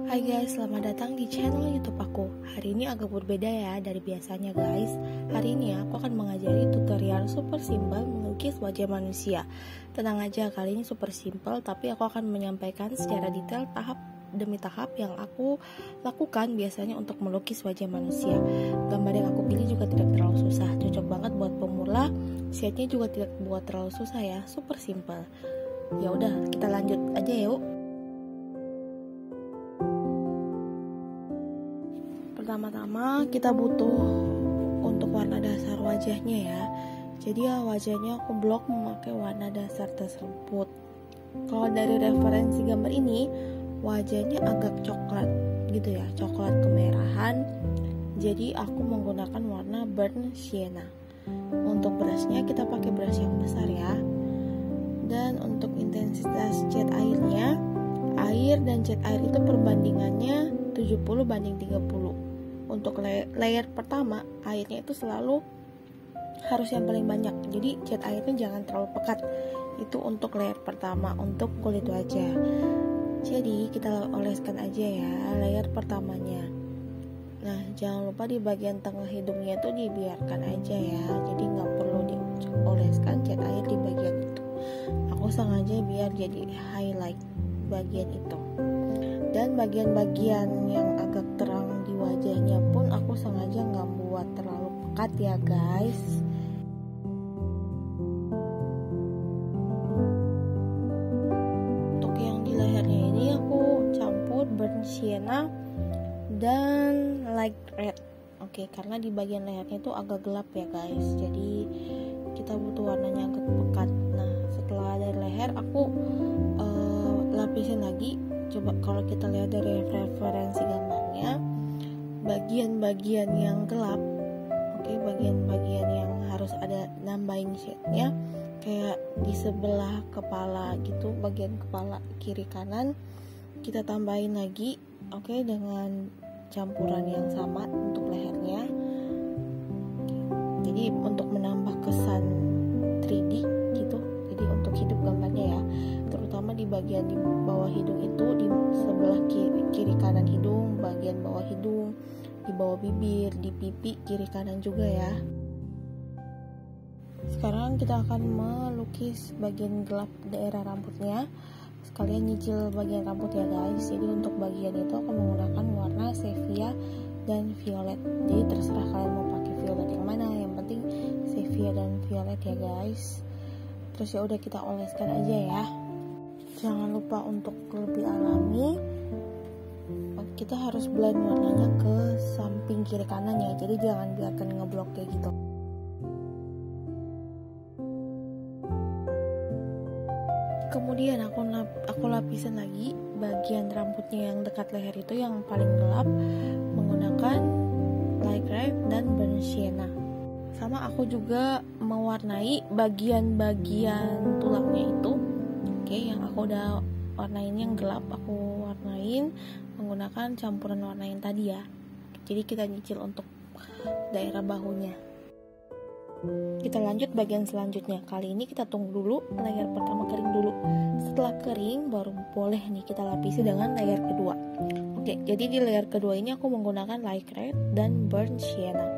Hai guys, selamat datang di channel YouTube aku. Hari ini agak berbeda ya dari biasanya guys. Hari ini aku akan mengajari tutorial super simpel melukis wajah manusia. Tenang aja, kali ini super simpel, tapi aku akan menyampaikan secara detail tahap demi tahap yang aku lakukan biasanya untuk melukis wajah manusia. Gambar yang aku pilih juga tidak terlalu susah, cocok banget buat pemula. Shade-nya juga tidak buat terlalu susah ya, super simpel. Ya udah, kita lanjut aja yuk. Pertama-tama kita butuh untuk warna dasar wajahnya ya. Jadi ya wajahnya aku blok memakai warna dasar tersebut. Kalau dari referensi gambar ini wajahnya agak coklat gitu ya, coklat kemerahan. Jadi aku menggunakan warna burnt sienna. Untuk brushnya kita pakai brush yang besar ya. Dan untuk intensitas cat airnya, air dan cat air itu perbandingannya 70:30. Untuk layer pertama, airnya itu selalu harus yang paling banyak. Jadi cat airnya jangan terlalu pekat. Itu untuk layer pertama, untuk kulit wajah. Jadi kita oleskan aja ya layer pertamanya. Nah, jangan lupa di bagian tengah hidungnya itu dibiarkan aja ya. Jadi nggak perlu dioleskan cat air di bagian itu. Aku sengaja biar jadi highlight bagian itu. Dan bagian-bagian yang agak terang di wajahnya pun aku sengaja nggak buat terlalu pekat ya guys. Untuk yang di lehernya ini aku campur burnt sienna dan light red. Oke, karena di bagian lehernya itu agak gelap ya guys, jadi kita butuh warnanya agak pekat. Nah, setelah dari leher aku lapisin lagi. Coba kalau kita lihat dari referensi gambarnya, bagian-bagian yang gelap, oke, bagian-bagian yang harus ada nambahin shade-nya, kayak di sebelah kepala gitu, bagian kepala kiri kanan, kita tambahin lagi, oke, dengan campuran yang sama untuk lehernya. Jadi untuk menambah kesan 3D gitu, jadi untuk hidup gambarnya ya, terutama di bagian di bawah hidung itu, di sebelah kiri kanan hidung, bagian bawah hidung, di bawah bibir, di pipi kiri kanan juga ya. Sekarang kita akan melukis bagian gelap daerah rambutnya, sekalian nyicil bagian rambut ya guys. Jadi untuk bagian itu aku menggunakan warna sepia dan violet. Jadi terserah kalian mau pakai violet yang mana, yang penting sepia dan violet ya guys. Terus ya udah kita oleskan aja ya. Jangan lupa untuk lebih alami, kita harus blend warnanya ke samping kiri kanan ya. Jadi jangan biarkan ngeblok kayak gitu. Kemudian aku lapisin lagi bagian rambutnya yang dekat leher itu yang paling gelap menggunakan light red dan burnt sienna. Sama aku juga mewarnai bagian-bagian tulangnya itu. Oke, yang aku udah warnain yang gelap aku warnain menggunakan campuran warna yang tadi ya. Jadi kita nyicil untuk daerah bahunya. Kita lanjut bagian selanjutnya. Kali ini kita tunggu dulu layer pertama kering dulu. Setelah kering baru boleh nih kita lapisi dengan layer kedua. Oke, jadi di layer kedua ini aku menggunakan light red dan burnt sienna.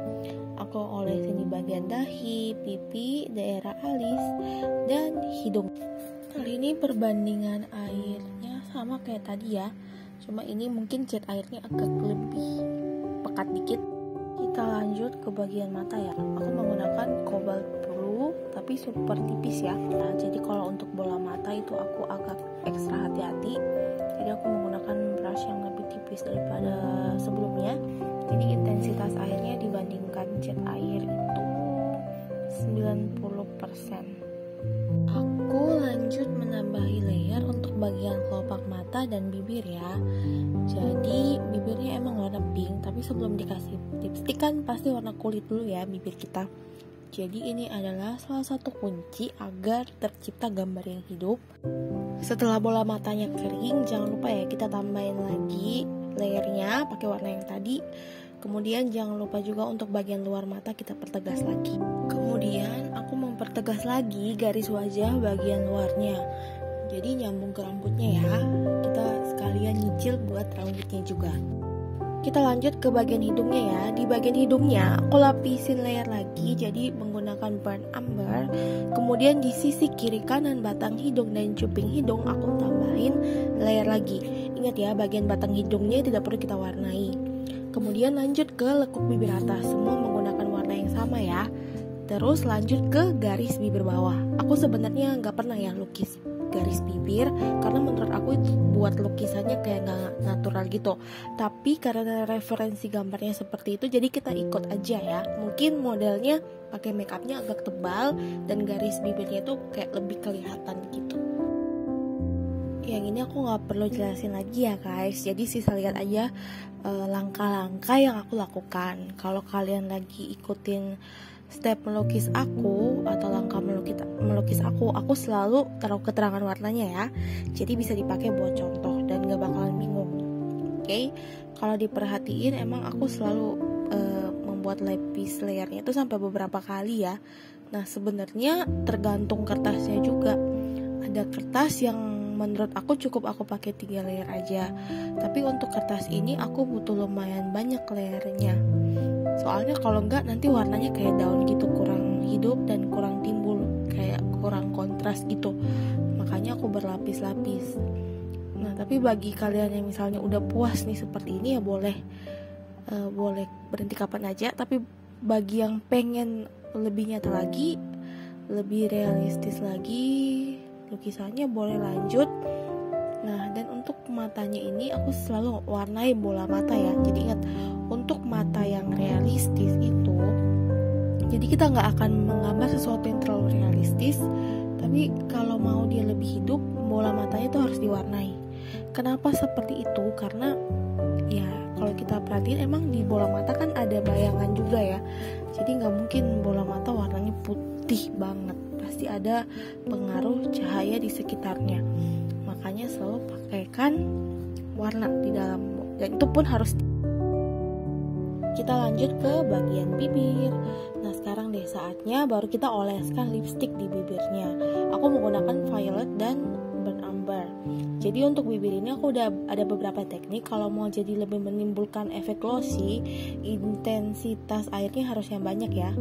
Aku olesin di bagian dahi, pipi, daerah alis, dan hidung. Kali ini perbandingan airnya sama kayak tadi ya, cuma ini mungkin cat airnya agak lebih pekat dikit. Kita lanjut ke bagian mata ya. Aku menggunakan cobalt blue tapi super tipis ya. Nah, jadi kalau untuk bola mata itu aku agak ekstra hati-hati. Jadi aku menggunakan brush yang lebih tipis daripada sebelumnya. Jadi intensitas airnya dibandingkan cat air itu 90%. Aku lanjut menambahi layer untuk bagian kelopak mata dan bibir ya. Jadi bibirnya emang warna pink, tapi sebelum dikasih lipstick kan pasti warna kulit dulu ya bibir kita. Jadi ini adalah salah satu kunci agar tercipta gambar yang hidup. Setelah bola matanya kering, jangan lupa ya kita tambahin lagi layernya pakai warna yang tadi. Kemudian jangan lupa juga untuk bagian luar mata kita pertegas lagi. Kemudian aku mempertegas lagi garis wajah bagian luarnya. Jadi nyambung ke rambutnya ya. Kita sekarang sekalian nyicil buat rambutnya juga. Kita lanjut ke bagian hidungnya ya. Di bagian hidungnya aku lapisin layer lagi, jadi menggunakan burnt umber. Kemudian di sisi kiri kanan batang hidung dan cuping hidung aku tambahin layer lagi. Ingat ya, bagian batang hidungnya tidak perlu kita warnai. Kemudian lanjut ke lekuk bibir atas, semua menggunakan warna yang sama ya. Terus lanjut ke garis bibir bawah. Aku sebenarnya nggak pernah ya lukis garis bibir, karena menurut aku itu buat lukisannya kayak nggak natural gitu. Tapi karena referensi gambarnya seperti itu, jadi kita ikut aja ya. Mungkin modelnya pakai makeupnya agak tebal dan garis bibirnya itu kayak lebih kelihatan gitu. Yang ini aku nggak perlu jelasin lagi ya guys. Jadi sisa lihat aja langkah-langkah yang aku lakukan. Kalau kalian lagi ikutin step melukis aku atau langkah melukis aku selalu taruh keterangan warnanya ya. Jadi bisa dipakai buat contoh dan gak bakalan bingung. Oke, kalau diperhatiin emang aku selalu membuat lapis layernya itu sampai beberapa kali ya. Nah sebenarnya tergantung kertasnya juga. Ada kertas yang menurut aku cukup aku pakai 3 layer aja. Tapi untuk kertas ini aku butuh lumayan banyak layernya. Soalnya kalau enggak nanti warnanya kayak daun gitu, kurang hidup dan kurang timbul, kayak kurang kontras gitu. Makanya aku berlapis-lapis. Nah tapi bagi kalian yang misalnya udah puas nih seperti ini ya boleh berhenti kapan aja. Tapi bagi yang pengen lebih nyata lagi, lebih realistis lagi lukisannya, boleh lanjut. Nah dan untuk matanya ini aku selalu warnai bola mata ya. Jadi ingat, untuk mata yang realistis itu, jadi kita nggak akan menggambar sesuatu yang terlalu realistis. Tapi kalau mau dia lebih hidup, bola matanya itu harus diwarnai. Kenapa seperti itu? Karena ya kalau kita perhatiin emang di bola mata kan ada bayangan juga ya. Jadi nggak mungkin bola mata warnanya putih banget. Pasti ada pengaruh cahaya di sekitarnya. Makanya selalu pakaikan warna di dalam, dan itu pun harus. Kita lanjut ke bagian bibir. Nah sekarang deh saatnya baru kita oleskan lipstick di bibirnya. Aku menggunakan violet dan burnt umber. Jadi untuk bibir ini aku udah ada beberapa teknik. Kalau mau jadi lebih menimbulkan efek glossy, intensitas airnya harus yang banyak ya.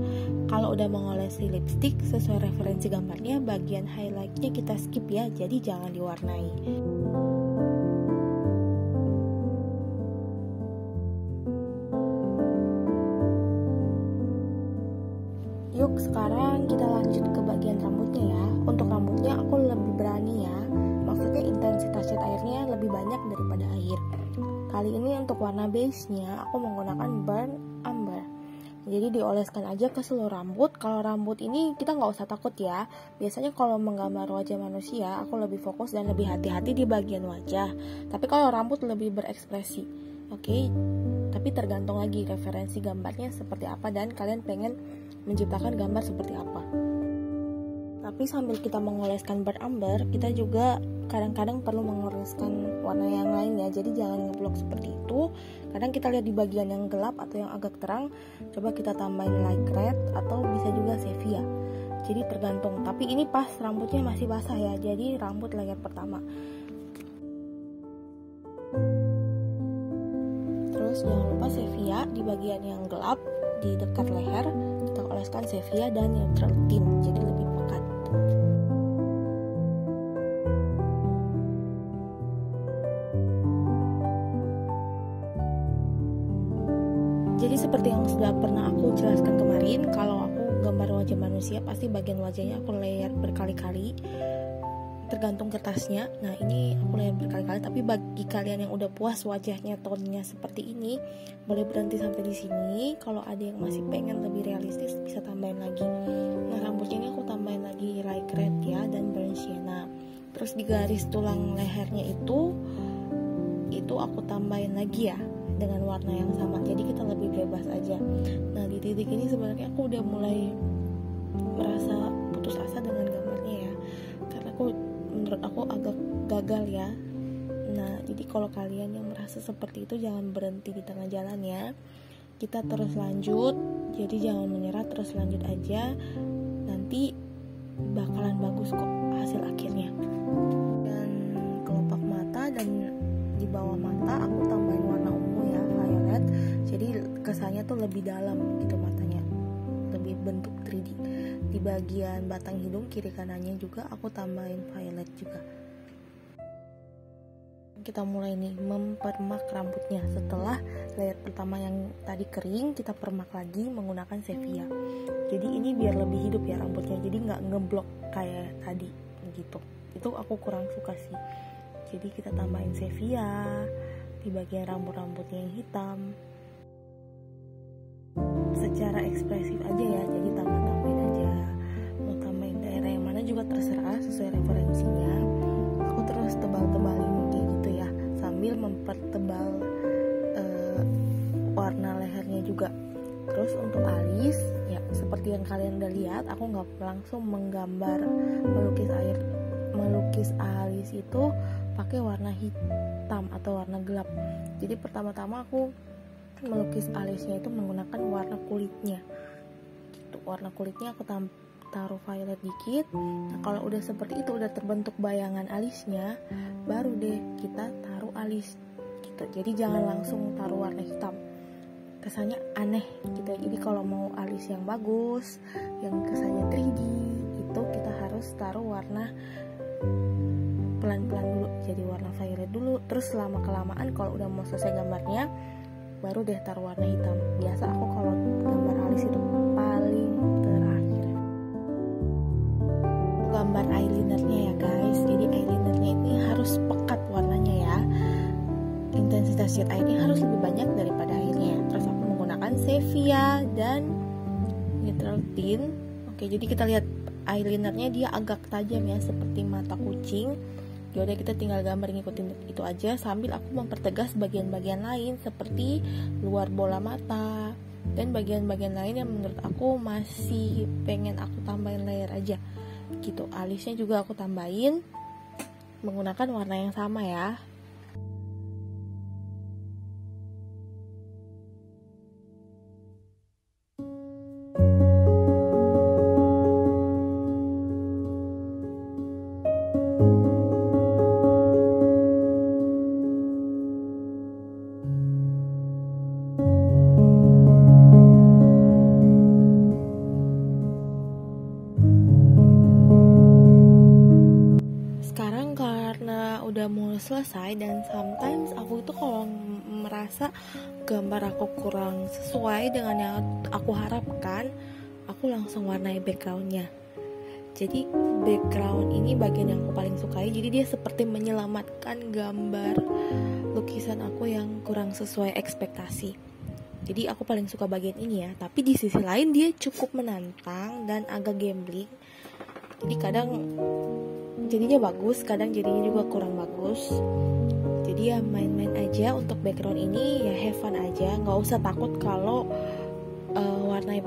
Kalau udah mengolesi lipstick sesuai referensi gambarnya, bagian highlightnya kita skip ya. Jadi jangan diwarnai. Yuk sekarang kita lanjut ke bagian rambutnya ya. Untuk rambutnya aku lebih berani ya. Maksudnya intensitas cat airnya lebih banyak daripada air. Kali ini untuk warna base-nya aku menggunakan burnt umber. Jadi dioleskan aja ke seluruh rambut. Kalau rambut ini kita nggak usah takut ya. Biasanya kalau menggambar wajah manusia aku lebih fokus dan lebih hati-hati di bagian wajah. Tapi kalau rambut lebih berekspresi. Oke. Tapi tergantung lagi referensi gambarnya seperti apa dan kalian pengen menciptakan gambar seperti apa. Tapi sambil kita mengoleskan burnt umber, kita juga kadang-kadang perlu mengoleskan warna yang lain ya. Jadi jangan ngeblok seperti itu. Kadang kita lihat di bagian yang gelap atau yang agak terang, coba kita tambahin light red atau bisa juga sepia. Jadi tergantung. Tapi ini pas rambutnya masih basah ya. Jadi rambut layer pertama. Terus jangan lupa sepia di bagian yang gelap di dekat leher, kita oleskan sepia dan neutral tint, jadi lebih pekat. Jadi seperti yang sudah pernah aku jelaskan kemarin, kalau aku gambar wajah manusia pasti bagian wajahnya aku layer berkali-kali, tergantung kertasnya. Nah ini aku layer berkali-kali. Tapi bagi kalian yang udah puas wajahnya tonnya seperti ini, boleh berhenti sampai di sini. Kalau ada yang masih pengen lebih realistis, bisa tambahin lagi. Nah rambutnya ini aku tambahin lagi light red ya dan burnt sienna. Terus di garis tulang lehernya itu aku tambahin lagi ya dengan warna yang sama. Jadi kita lebih bebas aja. Nah di titik ini sebenarnya aku udah mulai merasa putus asa dengan gambarnya ya, karena menurut aku agak gagal ya. Nah jadi kalau kalian yang merasa seperti itu, jangan berhenti di tengah jalan ya. Kita terus lanjut. Jadi jangan menyerah, terus lanjut aja. Nanti bakalan bagus kok hasil akhirnya. Dan kelopak mata dan di bawah mata aku tambahin warna ungu ya, violet. Jadi kesannya tuh lebih dalam gitu matanya, lebih bentuk 3D. Di bagian batang hidung kiri kanannya juga aku tambahin violet juga. Kita mulai nih mempermak rambutnya. Setelah layer pertama yang tadi kering, kita permak lagi menggunakan Sevia. Jadi ini biar lebih hidup ya rambutnya, jadi nggak ngeblok kayak tadi gitu. Itu aku kurang suka sih. Jadi kita tambahin Sevia di bagian rambut-rambutnya yang hitam. Secara ekspresif aja ya, jadi tambah-tambahin aja. Mau tambahin daerah yang mana juga terserah sesuai referensinya. Aku terus tebal-tebalin kayak gitu ya, sambil mempertebal warna lehernya juga. Terus untuk alis ya seperti yang kalian udah lihat, aku nggak langsung menggambar melukis alis itu pakai warna hitam atau warna gelap. Jadi pertama-tama aku melukis alisnya itu menggunakan warna kulitnya gitu. Warna kulitnya aku taruh violet dikit. Nah, kalau udah seperti itu, udah terbentuk bayangan alisnya, baru deh kita taruh alis gitu. Jadi jangan langsung taruh warna hitam, kesannya aneh gitu. Jadi kalau mau alis yang bagus, yang kesannya 3D, itu kita harus taruh warna pelan-pelan dulu, jadi warna violet dulu. Terus lama kelamaan kalau udah mau selesai gambarnya, baru deh taruh warna hitam. Biasa aku kalau gambar alis itu paling terakhir. Gambar eyelinernya ya guys, jadi eyelinernya ini harus pekat warnanya ya, intensitas shade airnya harus lebih banyak daripada airnya. Terus aku menggunakan Sevia dan neutral tint. Oke, jadi kita lihat eyelinernya dia agak tajam ya, seperti mata kucing. Yaudah, kita tinggal gambar ngikutin itu aja, sambil aku mempertegas bagian-bagian lain seperti luar bola mata dan bagian-bagian lain yang menurut aku masih pengen aku tambahin layer aja gitu. Alisnya juga aku tambahin menggunakan warna yang sama ya. Udah mau selesai, dan sometimes aku itu kalau merasa gambar aku kurang sesuai dengan yang aku harapkan, aku langsung warnai backgroundnya. Jadi background ini bagian yang aku paling sukai, jadi dia seperti menyelamatkan gambar lukisan aku yang kurang sesuai ekspektasi. Jadi aku paling suka bagian ini ya, tapi di sisi lain dia cukup menantang dan agak gambling. Jadi kadang jadinya bagus, kadang jadinya juga kurang bagus. Jadi ya main-main aja untuk background ini, ya have fun aja, nggak usah takut kalau warnai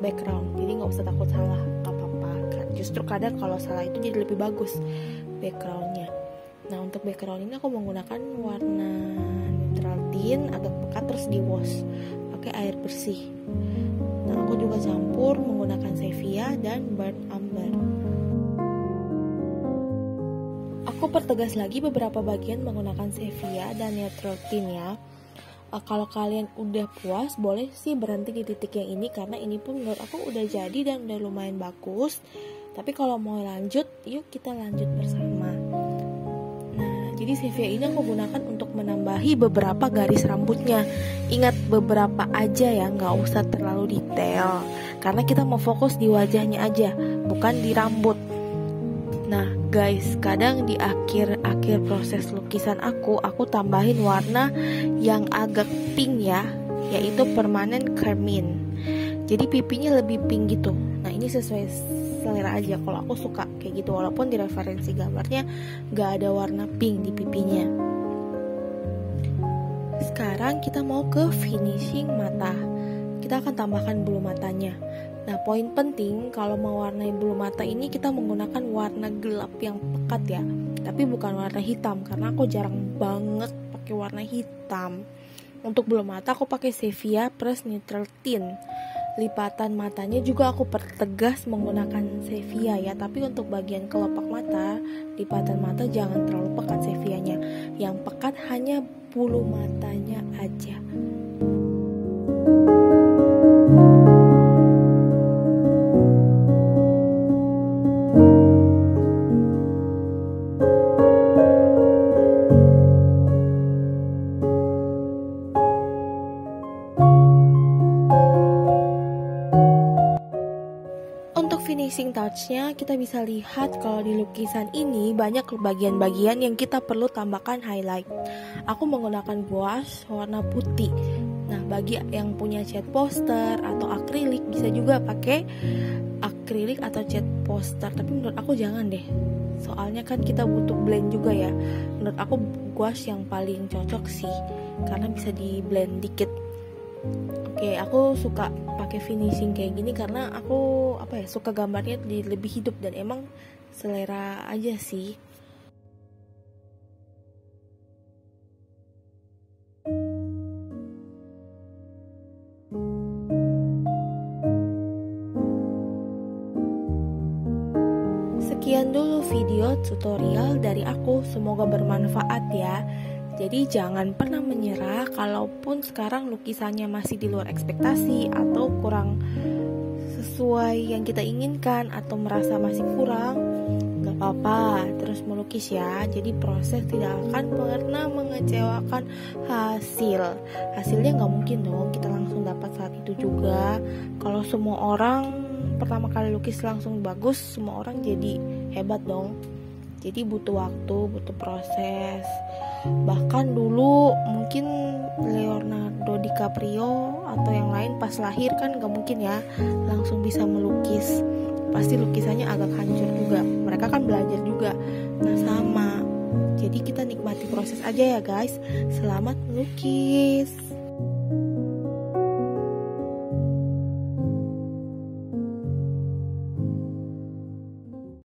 background. Jadi nggak usah takut salah, nggak apa-apa. Justru kadang kalau salah itu jadi lebih bagus backgroundnya. Nah, untuk background ini aku menggunakan warna neutral tint agak pekat, terus di wash pakai air bersih. Nah, aku juga campur menggunakan Sevia dan burnt umber. Aku pertegas lagi beberapa bagian menggunakan Sevia dan neutral tint ya. Kalau kalian udah puas, boleh sih berhenti di titik yang ini, karena ini pun menurut aku udah jadi dan udah lumayan bagus. Tapi kalau mau lanjut, yuk kita lanjut bersama. Nah, jadi Sevia ini aku gunakan untuk menambahi beberapa garis rambutnya. Ingat, beberapa aja ya, nggak usah terlalu detail, karena kita mau fokus di wajahnya aja, bukan di rambut. Nah guys, kadang di akhir proses lukisan aku tambahin warna yang agak pink ya, yaitu permanent carmine. Jadi pipinya lebih pink gitu. Nah ini sesuai selera aja, kalau aku suka kayak gitu, walaupun di referensi gambarnya gak ada warna pink di pipinya. Sekarang kita mau ke finishing mata. Kita akan tambahkan bulu matanya. Nah, poin penting kalau mewarnai bulu mata ini, kita menggunakan warna gelap yang pekat ya, tapi bukan warna hitam, karena aku jarang banget pakai warna hitam. Untuk bulu mata aku pakai Sevia plus neutral tint. lipatan matanya juga aku pertegas menggunakan Sevia ya. Tapi untuk bagian kelopak mata, lipatan mata jangan terlalu pekat Sevianya. Yang pekat hanya bulu matanya aja. Finishing touch-nya kita bisa lihat kalau di lukisan ini banyak bagian-bagian yang kita perlu tambahkan highlight. Aku menggunakan gouache warna putih. Nah, bagi yang punya cat poster atau akrilik bisa juga pakai akrilik atau cat poster. Tapi menurut aku jangan deh. Soalnya kan kita butuh blend juga ya. Menurut aku gouache yang paling cocok sih, karena bisa di blend dikit. Oke, aku suka pakai finishing kayak gini karena aku suka gambarnya lebih hidup dan emang selera aja sih. Sekian dulu video tutorial dari aku, semoga bermanfaat ya. Jadi jangan pernah menyerah kalaupun sekarang lukisannya masih di luar ekspektasi atau kurang sesuai yang kita inginkan atau merasa masih kurang. Gak apa-apa, terus melukis ya. Jadi proses tidak akan pernah mengecewakan hasil. Hasilnya gak mungkin dong kita langsung dapat saat itu juga. Kalau semua orang pertama kali lukis langsung bagus, semua orang jadi hebat dong. Jadi butuh waktu, butuh proses. Bahkan dulu mungkin Leonardo DiCaprio atau yang lain pas lahir kan gak mungkin ya langsung bisa melukis. Pasti lukisannya agak hancur juga. Mereka kan belajar juga. Nah sama. Jadi kita nikmati proses aja ya guys. Selamat melukis.